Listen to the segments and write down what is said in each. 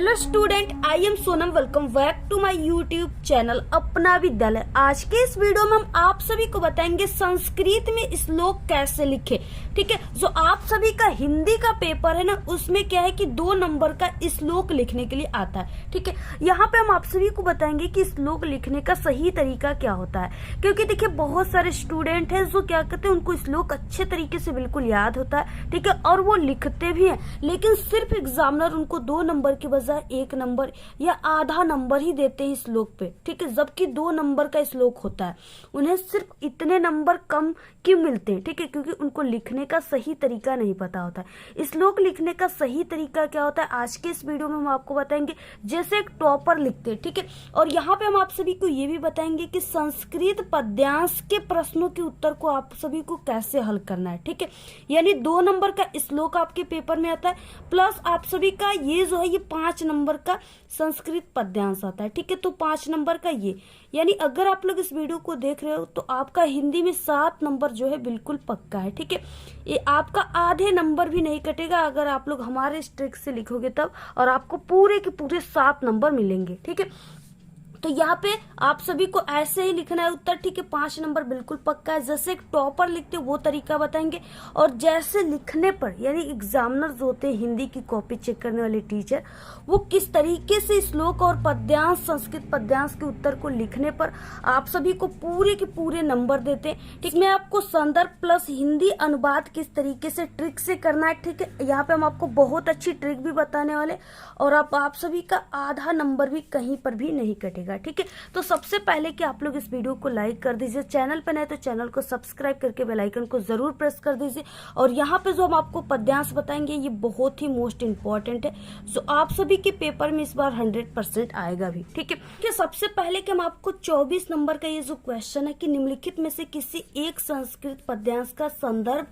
Hello student, I am Sonam. Welcome back to my YouTube channel Apna Vidyalaya. आज के इस video में हम आप सभी को बताएंगे संस्कृत में श्लोक कैसे लिखे। ठीक है, जो आप सभी का हिंदी का पेपर है ना, उसमें क्या है कि 2 नंबर का श्लोक लिखने के लिए आता है। ठीक है, यहाँ पे हम आप सभी को बताएंगे कि श्लोक लिखने का सही तरीका क्या होता है, क्योंकि देखिए बहुत सारे स्टूडेंट हैं जो क्या कहते हैं, उनको श्लोक अच्छे तरीके से बिल्कुल याद होता है। ठीक है, और वो लिखते भी हैं, लेकिन सिर्फ एग्जामिनर उनको 2 नंबर के बजाय 1 नंबर या आधा नंबर ही देते हैं श्लोक पे। ठीक है, जबकि 2 नंबर का श्लोक होता है, उन्हें सिर्फ इतने नंबर कम क्यों मिलते हैं? ठीक है, क्योंकि उनको लिखने का सही तरीका नहीं पता होता है। श्लोक लिखने का सही तरीका क्या होता है, आज के इस वीडियो में हम आपको बताएंगे। जैसे एक टॉपर लिखते हैं, ठीक है, और यहाँ पे हम आप सभी को ये भी बताएंगे कि संस्कृत पद्यांश के प्रश्नों के उत्तर को आप सभी को कैसे हल करना है। ठीक है, यानी 2 नंबर का श्लोक आपके पेपर में आता है, प्लस आप सभी का ये जो है ये 5 नंबर का संस्कृत पद्यांश आता है। ठीक है, तो 5 नंबर का ये, यानी अगर आप लोग इस वीडियो को देख रहे हो तो आपका हिंदी में 7 नंबर जो है बिल्कुल पक्का है। ठीक है, ये आपका आधे नंबर भी नहीं कटेगा अगर आप लोग हमारे ट्रिक से लिखोगे तब, और आपको पूरे के पूरे 7 नंबर मिलेंगे। ठीक है, तो यहाँ पे आप सभी को ऐसे ही लिखना है उत्तर। ठीक है, 5 नंबर बिल्कुल पक्का है। जैसे एक टॉपर लिखते वो तरीका बताएंगे, और जैसे लिखने पर यानी एग्जामिनर जो होते हैं हिंदी की कॉपी चेक करने वाले टीचर, वो किस तरीके से श्लोक और पद्यांश संस्कृत पद्यांश के उत्तर को लिखने पर आप सभी को पूरे के पूरे नंबर देते हैं। ठीक, मैं आपको संदर्भ प्लस हिंदी अनुवाद किस तरीके से ट्रिक से करना है। ठीक है, यहाँ पे हम आपको बहुत अच्छी ट्रिक भी बताने वाले, और आप सभी का आधा नंबर भी कहीं पर भी नहीं कटेगा। ठीक है, तो सबसे पहले कि आप लोग इस वीडियो को लाइक कर दीजिए, चैनल पर नए तो चैनल को सब्सक्राइब करके बेल आइकन को जरूर प्रेस कर दीजिए। और यहाँ पे जो हम आपको पद्यांश बताएंगे ये बहुत ही मोस्ट इंपॉर्टेंट है, जो आप सभी के पेपर में इस बार 100% आएगा भी। ठीक है, सबसे पहले कि हम आपको 24 नंबर का ये जो क्वेश्चन है कि निम्नलिखित में से किसी एक संस्कृत पद्यांश का संदर्भ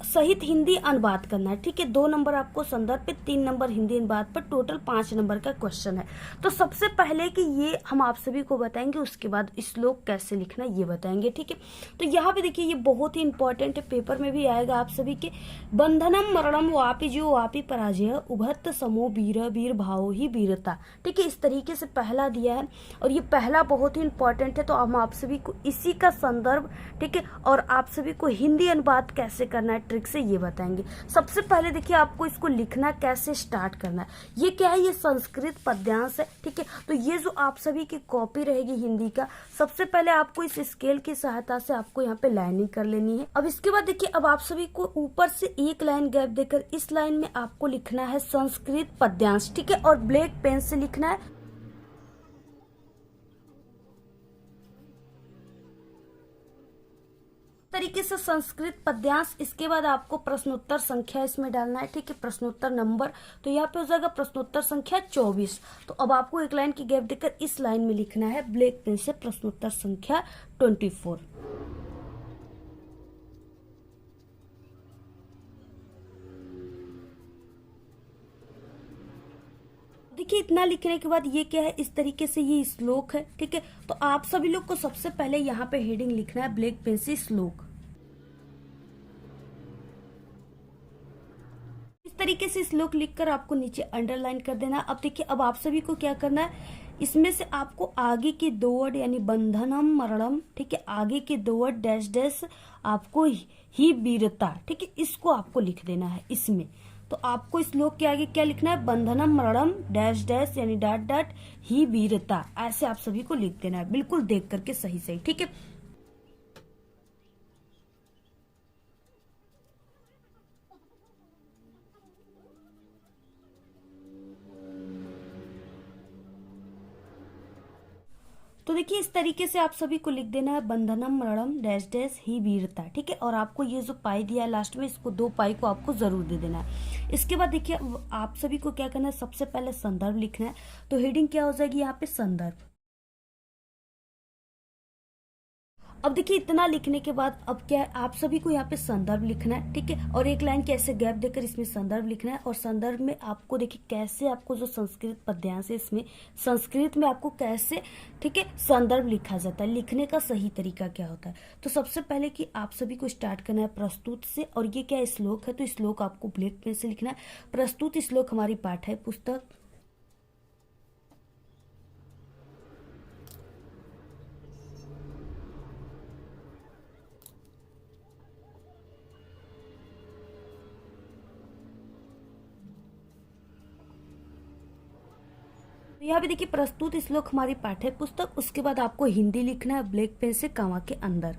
सहित हिंदी अनुवाद करना है। ठीक है, 2 नंबर आपको संदर्भ पे, 3 नंबर हिंदी अनुवाद पर, टोटल 5 नंबर का क्वेश्चन है। तो सबसे पहले कि ये हम आप सभी को बताएंगे, उसके बाद श्लोक कैसे लिखना ये बताएंगे। ठीक है, तो यहाँ पे देखिए ये बहुत ही इंपॉर्टेंट है, पेपर में भी आएगा आप सभी के। बंधनम मरणम वापि जो वापि पराजय उभत समो वीर वीर भाव ही वीरता। ठीक है, इस तरीके से पहला दिया है, और ये पहला बहुत ही इंपॉर्टेंट है, तो हम आप सभी को इसी का संदर्भ, ठीक है, और आप सभी को हिंदी अनुवाद कैसे करना है ट्रिक से ये बताएंगे। सबसे पहले देखिए आपको इसको लिखना कैसे स्टार्ट करना है। ये क्या है, ये संस्कृत पद्यांश है। ठीक है, तो ये जो आप सभी की कॉपी रहेगी हिंदी का, सबसे पहले आपको इस स्केल की सहायता से आपको यहाँ पे लाइनिंग कर लेनी है। अब इसके बाद देखिए, अब आप सभी को ऊपर से 1 लाइन गैप देकर इस लाइन में आपको लिखना है संस्कृत पद्यांश। ठीक है, और ब्लैक पेन से लिखना है। तरीके से संस्कृत पद्यांश। इसके बाद आपको प्रश्नोत्तर संख्या इसमें डालना है। ठीक है, प्रश्नोत्तर नंबर, तो यहाँ पे हो जाएगा प्रश्नोत्तर संख्या 24। तो अब आपको 1 लाइन की गैप देकर इस लाइन में लिखना है ब्लैक पेन से प्रश्नोत्तर संख्या 24। देखिए इतना लिखने के बाद ये क्या है, इस तरीके से ये श्लोक है। ठीक है, तो आप सभी लोग को सबसे पहले यहाँ पे हेडिंग लिखना है ब्लैक पेन से श्लोक। इस तरीके से श्लोक लिखकर आपको नीचे अंडरलाइन कर देना। अब देखिए, अब आप सभी को क्या करना है, इसमें से आपको आगे के 2 वर्ड यानी बंधनम मरणम, ठीक है, आगे के 2 वर्ड डैश डैश आपको ही वीरता, ठीक है, इसको आपको लिख देना है इसमें। तो आपको श्लोक के आगे क्या लिखना है, बंधनम मरणम डैश डैश यानी डॉट डॉट ही वीरता, ऐसे आप सभी को लिख देना है, बिल्कुल देख करके सही सही। ठीक है, तो देखिए इस तरीके से आप सभी को लिख देना है बंधनम मरणम डैश डैश ही वीरता। ठीक है, और आपको ये जो पाई दिया है लास्ट में, इसको 2 पाई को आपको जरूर दे देना है। इसके बाद देखिए आप सभी को क्या करना है, सबसे पहले संदर्भ लिखना है। तो हेडिंग क्या हो जाएगी यहाँ पे, संदर्भ। अब देखिए इतना लिखने के बाद अब क्या है, आप सभी को यहाँ पे संदर्भ लिखना है। ठीक है, और 1 लाइन कैसे गैप देकर इसमें संदर्भ लिखना है। और संदर्भ में आपको देखिए कैसे आपको जो संस्कृत पद्यांश है इसमें संस्कृत में आपको कैसे, ठीक है, संदर्भ लिखा जाता है, लिखने का सही तरीका क्या होता है। तो सबसे पहले कि आप सभी को स्टार्ट करना है प्रस्तुत से, और ये क्या श्लोक है, तो श्लोक आपको ब्लैक पेन से लिखना है। प्रस्तुत श्लोक हमारी पाठ्य पुस्तक तो यहाँ पे देखिए प्रस्तुत श्लोक हमारी पाठ्य पुस्तक, उसके बाद आपको हिंदी लिखना है ब्लैक पेन से कॉमा के अंदर।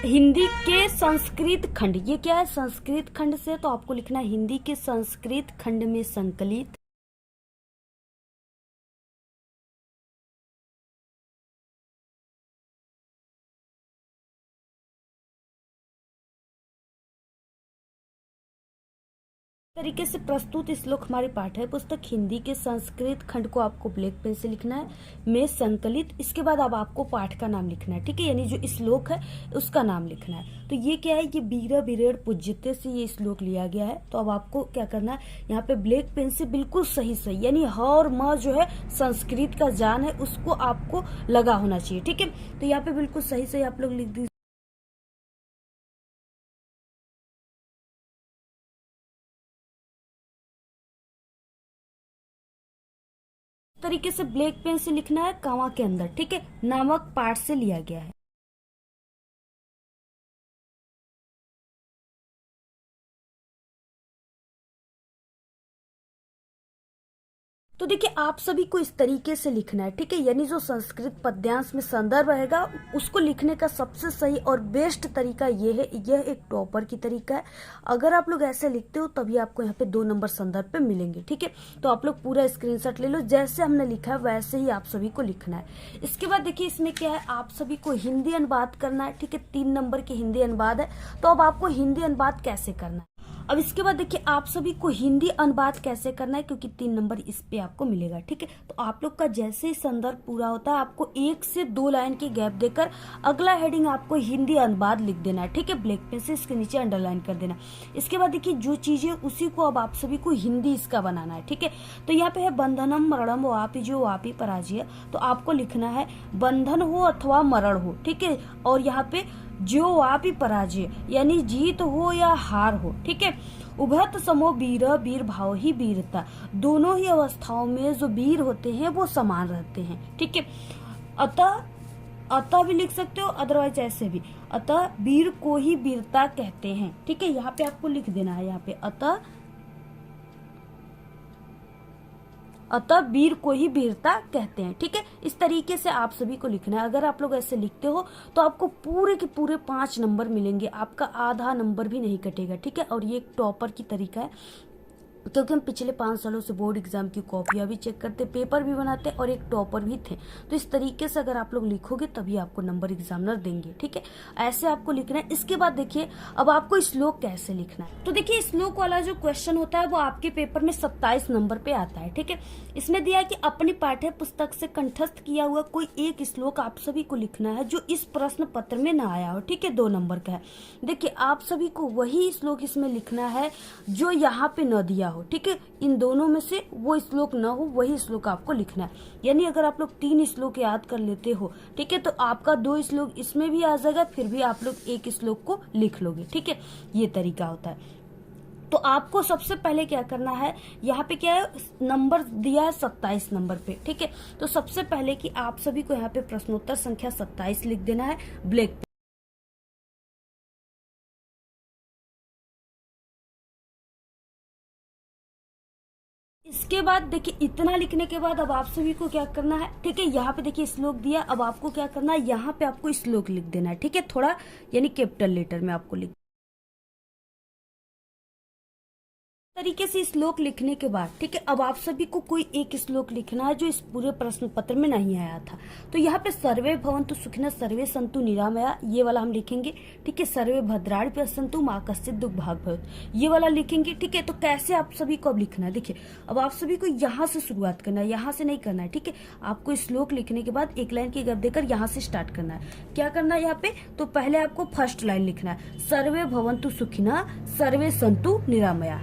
हिंदी के संस्कृत खंड, ये क्या है, संस्कृत खंड से, तो आपको लिखना है हिंदी के संस्कृत खंड में संकलित। तरीके से प्रस्तुत श्लोक हमारे पाठ्य पुस्तक हिंदी के संस्कृत खंड को आपको ब्लैक पेन से लिखना है, में संकलित। इसके बाद अब आपको पाठ का नाम लिखना है, ठीक है, यानी जो श्लोक है उसका नाम लिखना है। तो ये क्या है, ये बीरा बिरेड़ पूज्यते से ये श्लोक लिया गया है। तो अब आपको क्या करना है, यहाँ पे ब्लैक पेन से बिल्कुल सही सही, यानी ह और म जो है संस्कृत का जान है उसको आपको लगा होना चाहिए, ठीक है। तो यहाँ पे बिल्कुल सही सही आप लोग लिख दीजिए। तरीके से ब्लैक पेन से लिखना है कॉमा के अंदर, ठीक है, नामक पाठ से लिया गया है। तो देखिए आप सभी को इस तरीके से लिखना है, ठीक है, यानी जो संस्कृत पद्यांश में संदर्भ रहेगा उसको लिखने का सबसे सही और बेस्ट तरीका ये है, यह एक टॉपर की तरीका है। अगर आप लोग ऐसे लिखते हो तभी आपको यहाँ पे 2 नंबर संदर्भ पे मिलेंगे, ठीक है। तो आप लोग पूरा स्क्रीनशॉट ले लो, जैसे हमने लिखा है वैसे ही आप सभी को लिखना है। इसके बाद देखिए इसमें क्या है, आप सभी को हिंदी अनुवाद करना है, ठीक है, 3 नंबर की हिंदी अनुवाद है। तो अब आपको हिंदी अनुवाद कैसे करना है, अब इसके बाद देखिए आप सभी को हिंदी अनुवाद कैसे करना है, क्योंकि 3 नंबर इस पे आपको मिलेगा, ठीक है। तो आप लोग का जैसे ही संदर्भ पूरा होता है आपको 1 से 2 लाइन की गैप देकर अगला हेडिंग आपको हिंदी अनुवाद लिख देना है, ठीक है, ब्लैक पेन से इसके नीचे अंडरलाइन कर देना। इसके बाद देखिए जो चीजें उसी को अब आप सभी को हिंदी इसका बनाना है, ठीक है। तो यहाँ पे है बंधनम मरणम वापी जो वापी पराजय, तो आपको लिखना है बंधन हो अथवा मरण हो, ठीक है, और यहाँ पे जो वापी पराजय यानी जीत हो या हार हो, ठीक है। उभयत समो वीर, वीर भाव ही वीरता, दोनों ही अवस्थाओं में जो वीर होते हैं वो समान रहते हैं, ठीक है। अतः अतः भी लिख सकते हो, अदरवाइज ऐसे भी, अतः वीर को ही वीरता कहते हैं, ठीक है। यहाँ पे आपको लिख देना है, यहाँ पे अतः वीर को ही वीरता कहते हैं, ठीक है। इस तरीके से आप सभी को लिखना है। अगर आप लोग ऐसे लिखते हो तो आपको पूरे के पूरे 5 नंबर मिलेंगे, आपका आधा नंबर भी नहीं कटेगा, ठीक है। और ये एक टॉपर की तरीका है, क्योंकि हम पिछले 5 सालों से बोर्ड एग्जाम की कॉपियां भी चेक करते, पेपर भी बनाते और एक टॉपर भी थे। तो इस तरीके से अगर आप लोग लिखोगे तभी आपको नंबर एग्जामिनर देंगे, ठीक है। ऐसे आपको लिखना है। इसके बाद देखिए अब आपको श्लोक कैसे लिखना है। तो देखिए श्लोक वाला जो क्वेश्चन होता है वो आपके पेपर में 27 नंबर पे आता है, ठीक है। इसमें दिया है कि अपनी पाठ्य पुस्तक से कंठस्थ किया हुआ कोई एक श्लोक आप सभी को लिखना है जो इस प्रश्न पत्र में ना आया हो, ठीक है, 2 नंबर का है। देखिए आप सभी को वही श्लोक इसमें लिखना है जो यहाँ पे न दिया हो, ठीक है। इन दोनों में से वो श्लोक ना हो, वही श्लोक आपको लिखना है। यानी अगर आप लोग 3 श्लोक याद कर लेते हो, ठीक है, तो आपका 2 श्लोक इसमें भी आ जाएगा, फिर भी आप लोग 1 श्लोक को लिख लोगे, ठीक है। ये तरीका होता है। तो आपको सबसे पहले क्या करना है, यहाँ पे क्या है, नंबर दिया है 27 नंबर पे, ठीक है। तो सबसे पहले कि आप सभी को यहाँ पे प्रश्नोत्तर संख्या 27 लिख देना है ब्लैक। इसके बाद देखिए इतना लिखने के बाद अब आप सभी को क्या करना है, ठीक है, यहाँ पे देखिए श्लोक दिया, अब आपको क्या करना है, यहाँ पे आपको श्लोक लिख देना है, ठीक है, थोड़ा यानी कैपिटल लेटर में आपको लिख तरीके से श्लोक लिखने के बाद, ठीक है, अब आप सभी को कोई एक श्लोक लिखना है जो इस पूरे प्रश्न पत्र में नहीं आया था। तो यहाँ पे सर्वे भवन्तु सुखिनः सर्वे सन्तु निरामया, ये वाला हम लिखेंगे, ठीक है। सर्वे भद्राणि पश्यन्तु मा कश्चित् दुःखभाग् भवेत्, ये वाला लिखेंगे, ठीक है। तो कैसे आप सभी को अब लिखना है, देखिए अब आप सभी को यहाँ से शुरुआत करना है, यहाँ से नहीं करना है, ठीक है। आपको श्लोक लिखने के बाद 1 लाइन की गैप देकर यहाँ से स्टार्ट करना है। क्या करना है यहाँ पे, तो पहले आपको फर्स्ट लाइन लिखना है, सर्वे भवन्तु सुखिनः सर्वे सन्तु निरामया।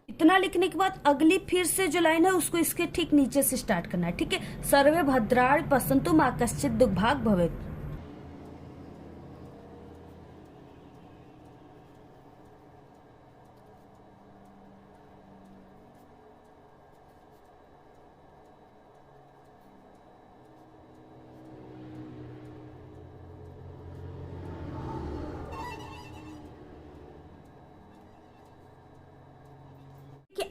इतना लिखने के बाद अगली फिर से जो लाइन है उसको इसके ठीक नीचे से स्टार्ट करना है, ठीक है। सर्वे भद्राणि पश्यन्तु मा कश्चित् दुःखभाग् भवेत्।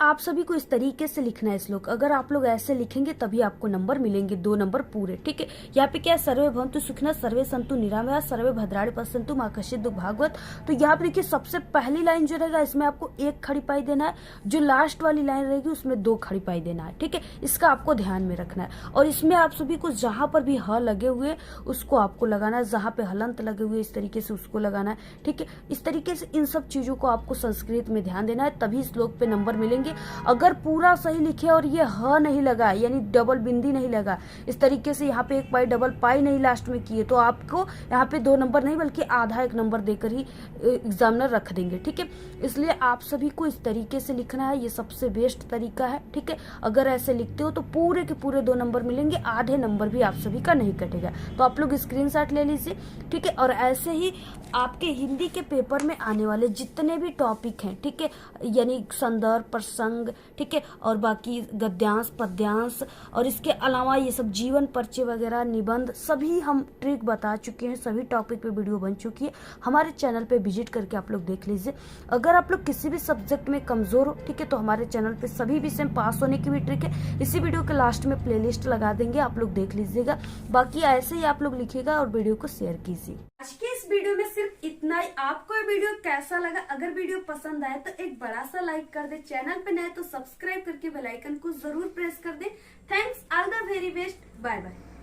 आप सभी को इस तरीके से लिखना है श्लोक। अगर आप लोग ऐसे लिखेंगे तभी आपको नंबर मिलेंगे, 2 नंबर पूरे। ठीक है, यहाँ पे क्या है, सर्वे भवन्तु सुखिनः सर्वे सन्तु निरामया सर्वे भद्राणि पश्यन्तु मां कश्चित् दुःख भाग्वत। तो यहाँ पे देखिए सबसे पहली लाइन जो रहेगा इसमें आपको 1 खड़ी पाई देना है, जो लास्ट वाली लाइन रहेगी उसमें 2 खड़ी पाई देना है। ठीक है, इसका आपको ध्यान में रखना है। और इसमें आप सभी को जहां पर भी ह लगे हुए उसको आपको लगाना है, जहां पे हलंत लगे हुए इस तरीके से उसको लगाना है। ठीक है, इस तरीके से इन सब चीजों को आपको संस्कृत में ध्यान देना है, तभी श्लोक पे नंबर मिलेंगे। अगर पूरा सही लिखे और ये ह नहीं लगा यानी डबल बिंदी नहीं लगा, इस तरीके से यहाँ पे 1 पाई डबल पाई नहीं लास्ट में किए, तो आपको यहाँ पे 2 नंबर नहीं बल्कि आधा 1 नंबर देकर ही एग्जामिनर रख देंगे। ठीक है, इसलिए आप सभी को इस तरीके से लिखना है, ये सबसे बेस्ट तरीका है। ठीक है, अगर ऐसे लिखते हो तो पूरे के पूरे 2 नंबर मिलेंगे, आधे नंबर भी आप सभी का नहीं कटेगा। तो आप लोग स्क्रीनशॉट ले लीजिए। ठीक है, और ऐसे ही आपके हिंदी के पेपर में आने वाले जितने भी टॉपिक हैं, ठीक है, यानी संदर्भ, प्रसंग, ठीक है, और बाकी गद्यांश, पद्यांश, और इसके अलावा ये सब जीवन परिचय वगैरह, निबंध, सभी हम ट्रिक बता चुके हैं, सभी टॉपिक पे वीडियो बन चुकी है। हमारे चैनल पे विजिट करके आप लोग देख लीजिए। अगर आप लोग किसी भी सब्जेक्ट में कमजोर हो, ठीक है, तो हमारे चैनल पे सभी विषय में पास होने की भी ट्रिक है। इसी वीडियो के लास्ट में प्लेलिस्ट लगा देंगे, आप लोग देख लीजिएगा। बाकी ऐसे ही आप लोग लिखिएगा और वीडियो को शेयर कीजिए। आज के इस वीडियो में सिर्फ इतना ही। आपको ये वीडियो कैसा लगा? अगर वीडियो पसंद आए तो एक बड़ा सा लाइक कर दे, चैनल पे नए तो सब्सक्राइब करके बेल आइकन को जरूर प्रेस कर दे। Thanks, all the very best, bye bye.